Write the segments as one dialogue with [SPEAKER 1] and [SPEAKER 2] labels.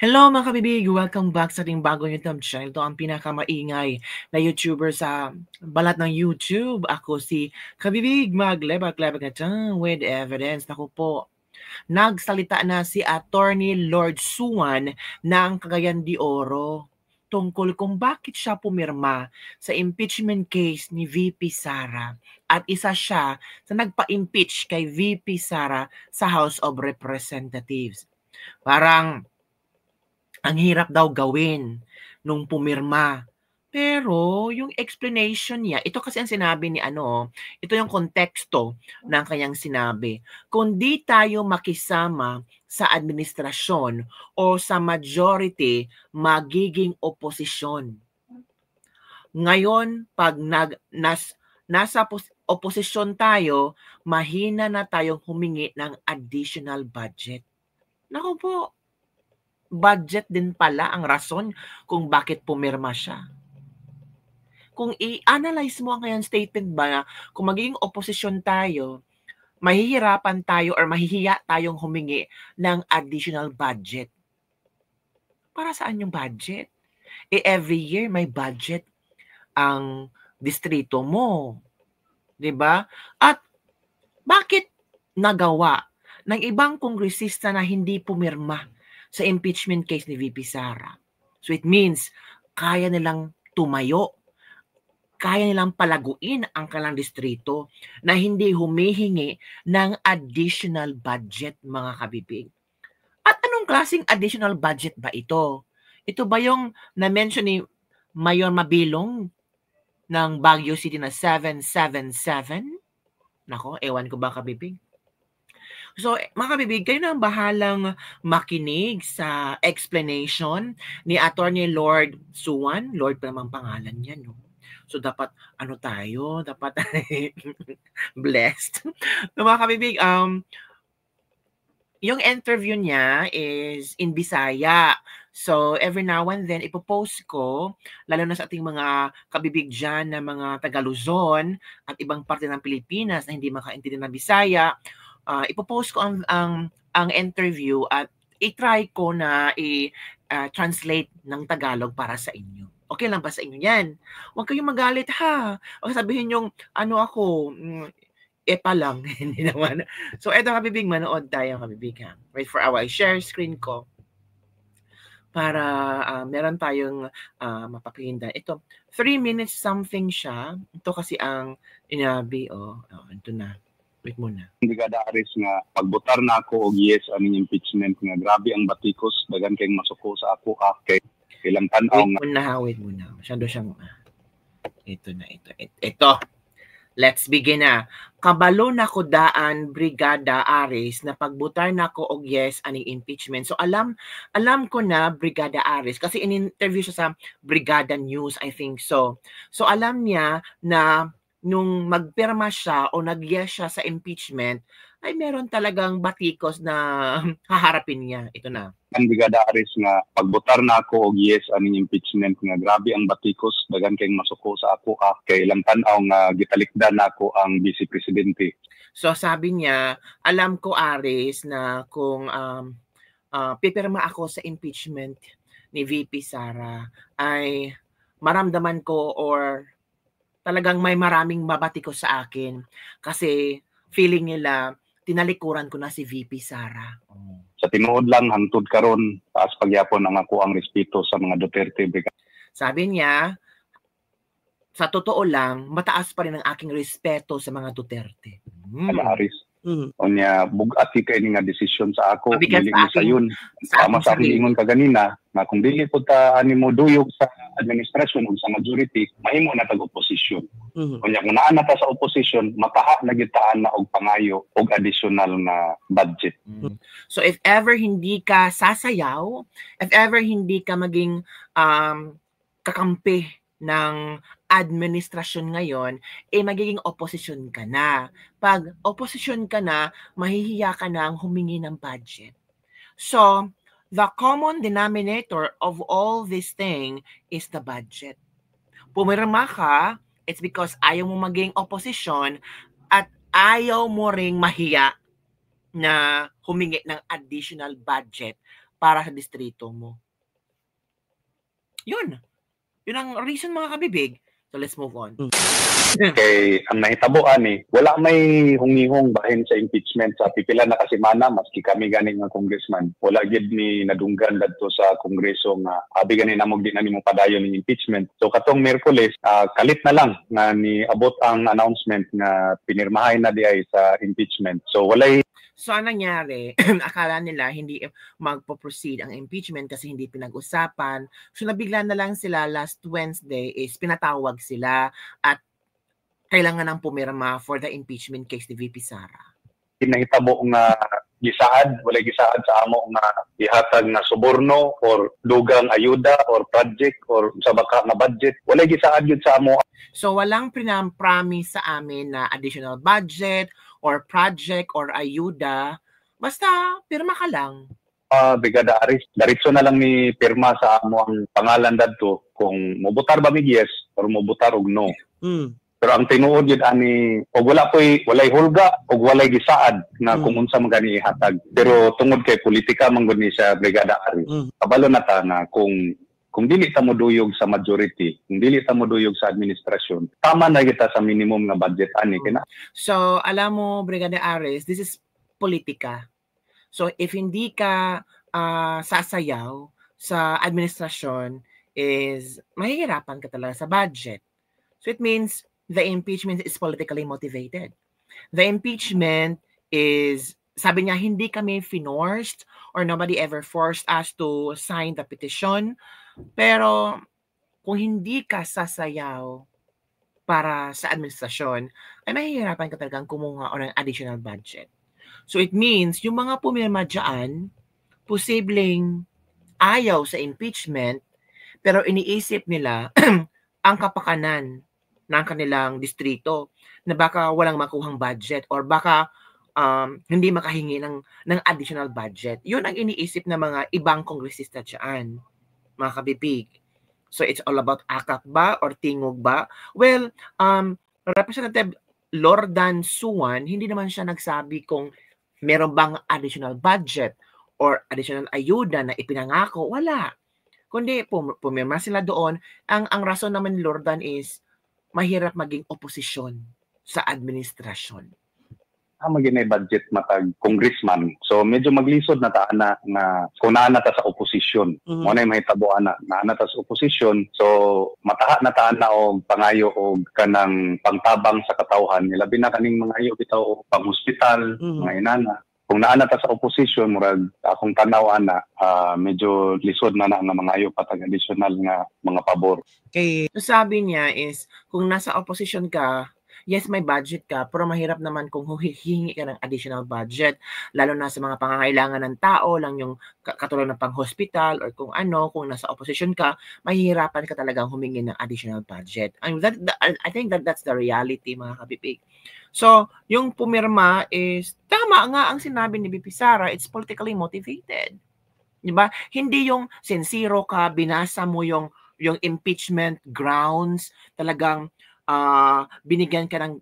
[SPEAKER 1] Hello mga kabibig! Welcome back sa ating bagong YouTube channel. Ito ang pinakamaingay na YouTuber sa balat ng YouTube. Ako si Kabibig Maglebak-lebak na with evidence. Naku po, nagsalita na si Attorney Lord Suwan ng Cagayan de Oro tungkol kung bakit siya pumirma sa impeachment case ni VP Sara. At isa siya sa nagpa-impeach kay VP Sara sa House of Representatives. Parang ang hirap daw gawin nung pumirma. Pero yung explanation niya, ito kasi ang sinabi ni ito yung konteksto ng kanyang sinabi. Kung di tayo makisama sa administrasyon o sa majority, magiging oposisyon. Ngayon, pag nasa oposisyon tayo, mahina na tayong humingi ng additional budget. Naku po, budget din pala ang rason kung bakit pumirma siya. Kung i-analyze mo ang kanyang statement ba na kung magiging oposisyon tayo, mahihirapan tayo or mahihiya tayong humingi ng additional budget. Para saan yung budget? Every year may budget ang distrito mo. 'Di ba? At bakit nagawa ng ibang kongresista na hindi pumirma sa impeachment case ni VP Sara? So it means kaya nilang tumayo, kaya nilang palaguin ang kanilang distrito na hindi humihingi ng additional budget, mga kabibig. At anong klaseng additional budget ba ito? Ito ba yung na-mention ni Mayor Mabilong ng Baguio City na 777? Nako, ewan ko ba, kabibig? So, mga kabibig, kayo na ang bahalang makinig sa explanation ni Attorney Lord Suwan. Lord pa naman pangalan niya, no? So, dapat, dapat blessed. So, mga kabibig, yung interview niya is in Bisaya. So, every now and then, ipopost ko, lalo na sa ating mga kabibig dyan na mga Taga-Luzon at ibang parte ng Pilipinas na hindi makaintindi ng Bisaya, ipopost ko ang interview at i-try ko na i-translate ng Tagalog para sa inyo. Okay lang ba sa inyo yan? Huwag kayong magalit ha. Huwag sabihin yung ako, pa lang. Hindi naman. So, eto kabibig, manood tayo kabibig ha. Wait for our share screen ko para meron tayong mapapakinggan. Ito, 3 minutes something siya. Ito kasi ang inabi, ito na. Wait muna.
[SPEAKER 2] Brigada Aris nga pagbotar na ako og yes aning impeachment nga grabe ang batikos dagan kay masuko sa ako kay ilang tan-aw nga.
[SPEAKER 1] Wait muna. Masyado siyang ito na ito. Ito. Let's begin na. Kabalo na ko daan Brigada Aris na pagbutar na ko og yes aning impeachment. So alam ko na Brigada Aris kasi in-interview siya sa Brigada News, I think so. So alam niya na nung magpirma siya o nag-yes siya sa impeachment, ay meron talagang batikos na haharapin niya. Ito na.
[SPEAKER 2] Ang Brigada Aris nga pagbotar na ako og yes aning impeachment nga grabe ang batikos dagan kay masuko sa ako kay ilang tan-aw nga gitalikdan nako ang Vice Presidente.
[SPEAKER 1] So sabi niya, alam ko Aris na kung pipirma ako sa impeachment ni VP Sara ay maramdaman ko or talagang may maraming mabatikos sa akin kasi feeling nila tinalikuran ko na si VP Sara.
[SPEAKER 2] Sa tinuod lang hangtod karon taas pagyapon ang ako ang respeto sa mga Duterte.
[SPEAKER 1] Sabi niya, sa totoo lang, mataas pa rin ang aking respeto sa mga Duterte.
[SPEAKER 2] Aris. Onya bugati kay ni nga desisyon sa ako dili ni sayon sama sa ingon ka ganina na kung dili pud ta ani mo duyog sa administrasyon ug sa majority mahimo na tag opposition. Onya kung naa na ta sa opposition makaha na gitaan na og pangayo og additional na budget.
[SPEAKER 1] So if ever hindi ka sasayaw, if ever hindi ka maging kakampi ng administrasyon ngayon, magiging opposition ka na. Pag opposition ka na, mahihiya ka na humingi ng budget. So, the common denominator of all this thing is the budget. Pumirma ka, it's because ayaw mo maging opposition at ayaw mo ring mahiya na humingi ng additional budget para sa distrito mo. Yun ang reason, mga kabibig. So let's move on.
[SPEAKER 2] Kay ang nahitaboan wala may hungihong bahin sa impeachment sa pipila na kasimana maski kami ganing nga congressman. Wala gid ni nadunggan dadto sa kongreso nga abi gani namog di na nimo padayon ng impeachment. So katong Miyerkules kalit na lang nga ni abot ang announcement nga pinirmahay na di ay sa impeachment. So walay.
[SPEAKER 1] So, anong nangyari? Akala nila hindi magpo-proceed ang impeachment kasi hindi pinag-usapan. So, nabigla na lang sila last Wednesday is pinatawag sila at kailangan ng pumirma for the impeachment case ni VP Sara.
[SPEAKER 2] Nahitabo nga walay gisaad sa amo nga ihatag na suborno or dugang ayuda or project or sa baka nga budget. Walay gisaad yun sa amo.
[SPEAKER 1] So, walang promise sa amin na additional budget or project or ayuda, basta pirma ka lang.
[SPEAKER 2] Brigada Aris, daritso na lang ni pirma sa amo ang pangalan dadto kung mobutar ba mig yes or mobutar og no. Pero ang tinuod yun ani og walay hulga og walay gisaad na kung unsa man gani ihatag. Pero tungod kay politika man gud ni sa Brigada Aris, kabalo na ta na kung dili ta mo duyog sa majority, kung dili ta mo duyog sa administrasyon, tama na kita sa minimum nga budget ani kina.
[SPEAKER 1] So, alam mo, Brigada Aris, this is politika. So, if hindi ka sasayaw sa administrasyon, is mahihirapan ka talaga sa budget. So, it means the impeachment is politically motivated. The impeachment is, sabi niya, hindi kami forced or nobody ever forced us to sign the petition. Pero kung hindi ka sasayaw para sa administrasyon, ay mahihirapan ka talagang kumuha ng additional budget. So it means, yung mga pumirma dyan, posibleng ayaw sa impeachment, pero iniisip nila ang kapakanan ng kanilang distrito na baka walang makuhang budget or baka hindi makahingi ng additional budget. Yun ang iniisip ng mga ibang kongresista dyan, mga kabibig. So it's all about akak ba or tingog ba? Well, Representative Lordan Suwan, hindi naman siya nagsabi kung meron bang additional budget or additional ayuda na ipinangako. Wala. Kundi pumirma sila doon. Ang rason naman ni Lordan is mahirap maging oposisyon sa administrasyon.
[SPEAKER 2] Maginay budget matag congressman. So medyo maglisod na ta na kung naa na ta sa opposition. Mo na mahitabo ana naa na ta sa opposition. So mataha na ta na og pangayo og kanang pangtabang sa katawhan. Labi na kaning mangayo bitaw og pang-hospital, mga inana. Kung naa na ta sa opposition, murag akong tanaw ana, medyo lisod na nga mangayo patag additional nga mga pabor.
[SPEAKER 1] Okay. So sabi niya is kung nasa opposition ka, yes, may budget ka, pero mahirap naman kung hihingi ka ng additional budget, lalo na sa mga pangangailangan ng tao, lang yung katulad ng pang-hospital or kung nasa opposition ka, mahihirapan ka talagang humingi ng additional budget. I think that's the reality, mga kabibig. So, yung pumirma is, tama nga ang sinabi ni VP Sara, it's politically motivated. Diba? Hindi yung sincero ka, binasa mo yung impeachment grounds, talagang binigyan ka ng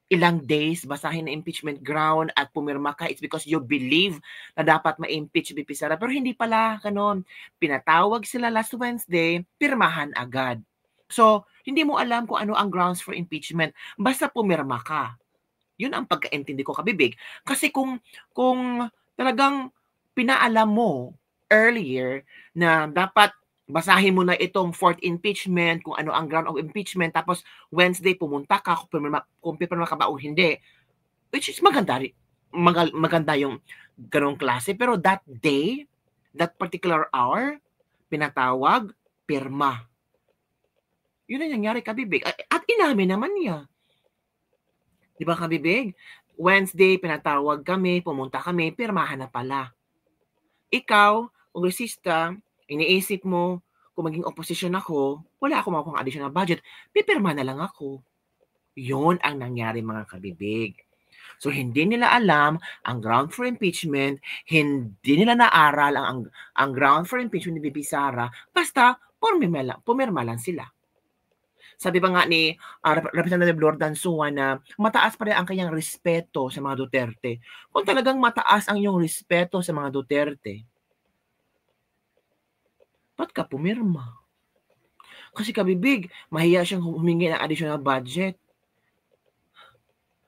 [SPEAKER 1] ilang days, basahin na impeachment ground at pumirma ka, it's because you believe na dapat ma-impeach VP Sara. Pero hindi pala ganon. Pinatawag sila last Wednesday, pirmahan agad. So, hindi mo alam kung ano ang grounds for impeachment. Basta pumirma ka. Yun ang pagkaintindi ko, kabibig. Kasi kung talagang pinaalam mo earlier na dapat basahin mo na itong fourth impeachment, kung ano ang ground of impeachment, tapos Wednesday pumunta ka, kung pipirma ka ba o hindi. Which is maganda yung ganong klase. Pero that day, that particular hour, pinatawag, pirma. Yun ang nangyari, kabibig. At inamin naman niya. Di ba, kabibig? Wednesday, pinatawag kami, pumunta kami, pirmahan na pala. Ikaw, kongresista, iniisip mo, kung maging opposition ako, wala akong makuha additional budget, pipirma na lang ako. Yun ang nangyari, mga kabibig. So, hindi nila alam ang ground for impeachment, hindi nila naaral ang ground for impeachment ni VP Sara, basta pumirma lang sila. Sabi pa nga ni Representative Lordan Suwan na mataas pa rin ang kanyang respeto sa mga Duterte. Kung talagang mataas ang iyong respeto sa mga Duterte, ba't ka pumirma? Kasi kabibig, mahiya siyang humingi ng additional budget.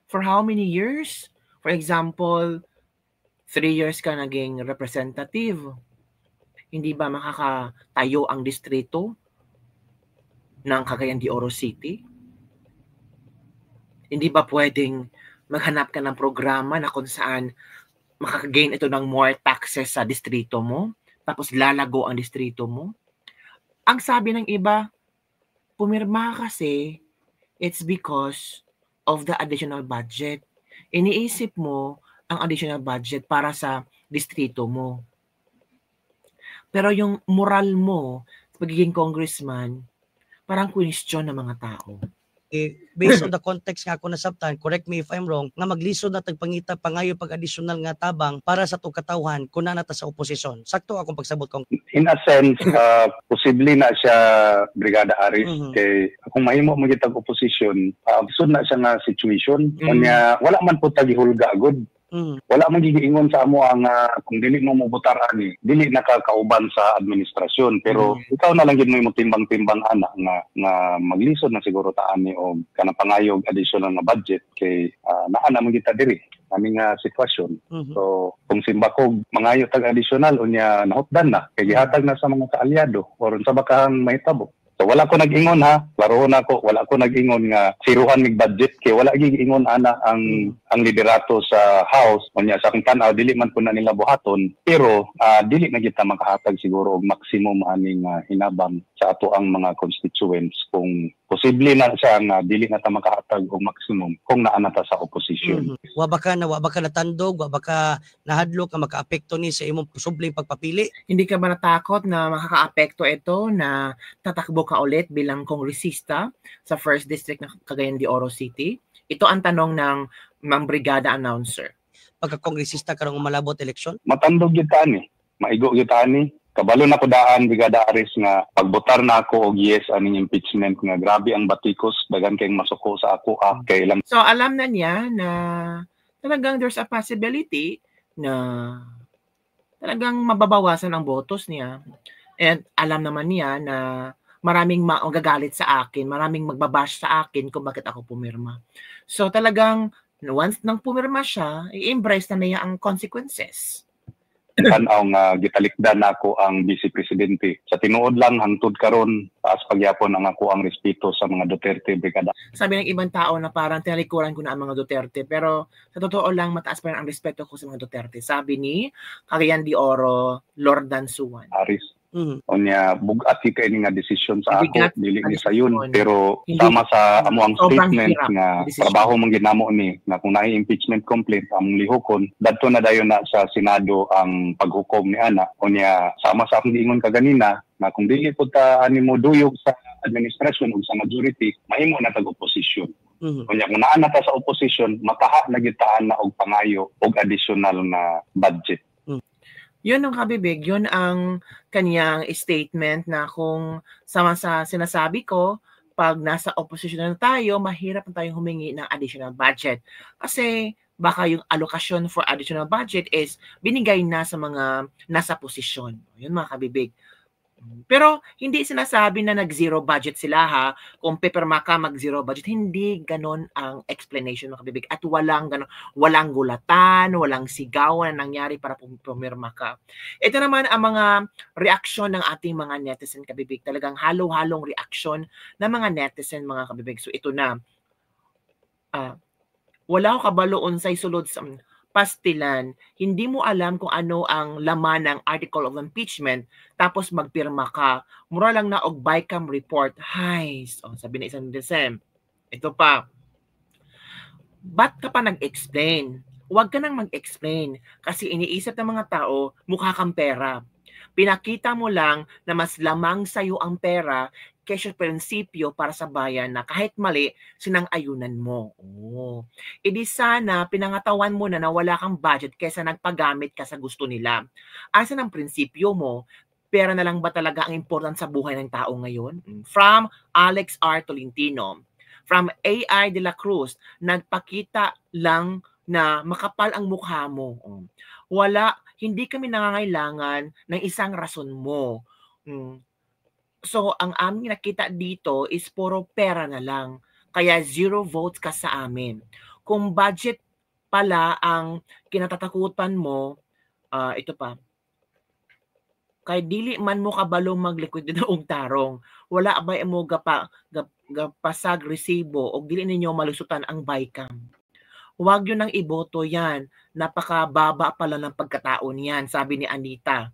[SPEAKER 1] For how many years? For example, 3 years ka naging representative. Hindi ba makakatayo ang distrito ng Cagayan de Oro City? Hindi ba pwedeng maghanap ka ng programa na kung saan makakagain ito ng more taxes sa distrito mo, tapos lalago ang distrito mo? Ang sabi ng iba, pumirma kasi it's because of the additional budget. Iniisip mo ang additional budget para sa distrito mo. Pero yung moral mo, pagiging congressman, parang question ng mga tao.
[SPEAKER 3] Based on the context nga ako nasabtan, correct me if I'm wrong, nga maglisod na tagpangita pangayo pag additional nga tabang para sa itong katawhan kung nata sa oposisyon. Sakto akong pagsabot kong.
[SPEAKER 2] In a sense, posible na siya Brigada Aris kay kung mahimo mo gitag oposisyon, sud na siya nga situation. Kanya wala man po tagihulga agud. Wala man gigiingon sa amo ang kung dili mo mobotar ani, dili nakakauban sa administrasyon, pero ikaw na lang gid mo timbang-timbang ana nga maglisod na siguro ta ani o kanang pangayog additional nga budget kay naa na man kita diri aming sitwasyon. So kung simbakog mangayo tag additional unya nahutdan na kay gihatag na sa mga kaalyado or sa bakang mahitabo. So wala ko nag-ingon ha, laro na ko, wala ko nag-ingon nga siruhan mig budget kay wala giingon ana ang liderato sa house unya sa akong tan-aw dili man po na nila buhaton, pero dili na kita makahatag siguro og maximum aning hinabang sa ato ang mga constituents kung posible na siya nga dili na ta makahatag og maximum kung naa na ta sa opposition.
[SPEAKER 3] Wa ba ka natandog, wa ba ka nahadlok nga makaapekto ni sa imong posibleng pagpapili?
[SPEAKER 1] Hindi ka ba natakot na makakaapekto ito na tatakbo ka ulit bilang kongresista sa 1st District ng Cagayan de Oro City? Ito ang tanong ng Mang Brigada Announcer.
[SPEAKER 3] Pagka-kongresista ka nung malabot eleksyon?
[SPEAKER 2] Matandog yun tani, maigo yun tani. Kabalo na ko daan, Brigada Aris, nga pagbotar na ako og yes aning impeachment nga grabe ang batikos, dagan kayong masuko sa ako kay lang.
[SPEAKER 1] So alam na niya na talagang there's a possibility na talagang mababawasan ang botos niya. And alam naman niya na maraming magagalit sa akin, maraming magbabash sa akin kung bakit ako pumirma. So talagang once nang pumirma siya, i-embrace na niya ang consequences.
[SPEAKER 2] Tanaw nga gitalikdan nako ang Vice Presidente. Sa tinuod lang hangtod karon taas pagyapon ang ako ang respeto sa mga Duterte Brigada.
[SPEAKER 1] Sabi ng ibang tao na parang tinalikuran ko na ang mga Duterte, pero sa totoo lang mataas pa rin ang respeto ko sa mga Duterte. Sabi ni Cagayan de Oro, Lord Dansuan.
[SPEAKER 2] Aris. Onya bugati kay ni nga desisyon sa ako dili ni sayon, pero sama sa amo ang statement nga trabaho mong ginamo ni nga kung naay impeachment complaint among lihokon dadto na dayon na sa Senado ang paghukom ni ana. Onya sama sa akong giingon kaganina na kung dili pud ta ani mo duyog sa administrasyon ug sa majority mahimo na tag opposition. Onya kung naa na ta sa opposition makaha na gyud na og pangayo og additional na budget.
[SPEAKER 1] Yun ang kabibig, yun ang kanyang statement na kung sama sa sinasabi ko, pag nasa opposition na tayo, mahirap na tayong humingi ng additional budget. Kasi baka yung allocation for additional budget is binigay na sa mga nasa posisyon. Yun mga kabibig. Pero hindi sinasabi na nag-zero budget sila ha. Kung pipirma ka mag-zero budget, hindi ganon ang explanation ng kabibig. At walang gulatan, walang sigawan na nangyari para pumirma ka. Ito naman ang mga reaksyon ng ating mga netizen kabibig. Talagang halo-halong reaksyon ng mga netizen mga kabibig. So ito na. Wala ko kabalo unsay sulod sa pastilan, hindi mo alam kung ano ang laman ng article of impeachment, tapos magpirma ka, mura lang na og BICAM report. Hay, so, sabi na isang December. Ito pa, ba't ka pa nag-explain? Huwag ka nang mag-explain kasi iniisip ng mga tao, mukha kang pera. Pinakita mo lang na mas lamang sa'yo ang pera kaysa prinsipyo para sa bayan na kahit mali, sinang-ayunan mo. Edi sana pinangatawan mo na wala kang budget kaysa nagpagamit ka sa gusto nila. Asan ang prinsipyo mo? Pera na lang ba talaga ang important sa buhay ng tao ngayon? From Alex R. Tolentino. From AI de la Cruz, nagpakita lang na makapal ang mukha mo. Hindi kami nangangailangan ng isang rason mo. So, ang aming nakita dito is puro pera na lang. Kaya 0 votes ka sa amin. Kung budget pala ang kinatatakutan mo, ito pa, kay dili man mo kabalo magliquid og tarong, wala ba mo gapasag resibo o dili ninyo malusutan ang BICAM. Huwag yun ang iboto yan. Napakababa pala ng pagkatao niyan, sabi ni Anita.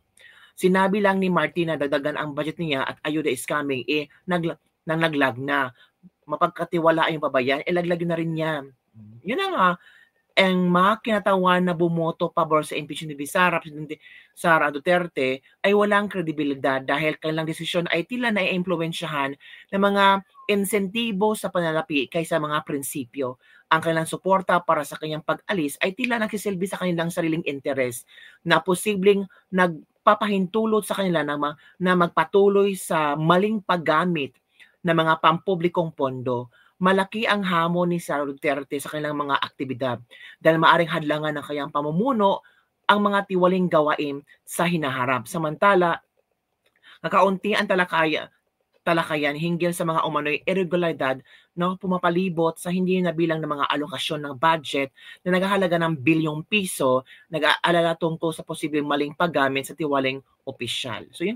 [SPEAKER 1] Sinabi lang ni Martin na dagdagan ang budget niya at ayuda is coming, naglag na. Mapagkatiwalaan yung babayan, laglag na rin yan. Yun na nga, ang mga kinatawan na bumoto pabor sa impeachment ni Sara Duterte ay walang kredibilidad dahil kanilang desisyon ay tila na-impluwensyahan ng mga insentibo sa panalapi kaysa mga prinsipyo. Ang kanilang suporta para sa kanyang pag-alis ay tila nagsisilbi sa kanilang sariling interes na posibleng nagpapahintulot sa kanila na magpatuloy sa maling paggamit ng mga pampublikong pondo. Malaki ang hamon ni Sara Duterte sa kanilang mga aktibidad dahil maaring hadlangan ng kanyang pamumuno ang mga tiwaling gawain sa hinaharap. Samantala, nakaunti ang talakayan hinggil sa mga umano'y irregularidad na pumapalibot sa hindi nabilang ng mga alokasyon ng budget na naghahalaga ng bilyong piso, nag-aalala tungkol sa posibleng maling paggamit sa tiwaling opisyal. So yun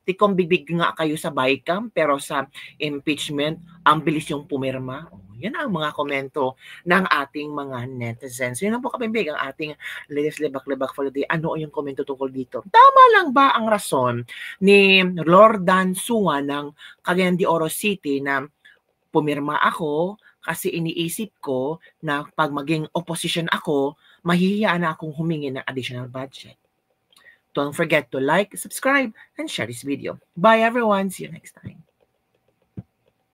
[SPEAKER 1] tikong bibig nga kayo sa BICAM pero sa impeachment, ang bilis yung pumirma. Yan ang mga komento ng ating mga netizens. Yun lang po kabibig ang ating latest lebak-lebak for the day. Ano yung komento tungkol dito? Tama lang ba ang rason ni Lordan Sua ng Cagayan de Oro City na pumirma ako kasi iniisip ko na pag maging opposition ako, mahihiyaan na akong humingi ng additional budget. Don't forget to like, subscribe, and share this video. Bye everyone. See you next time.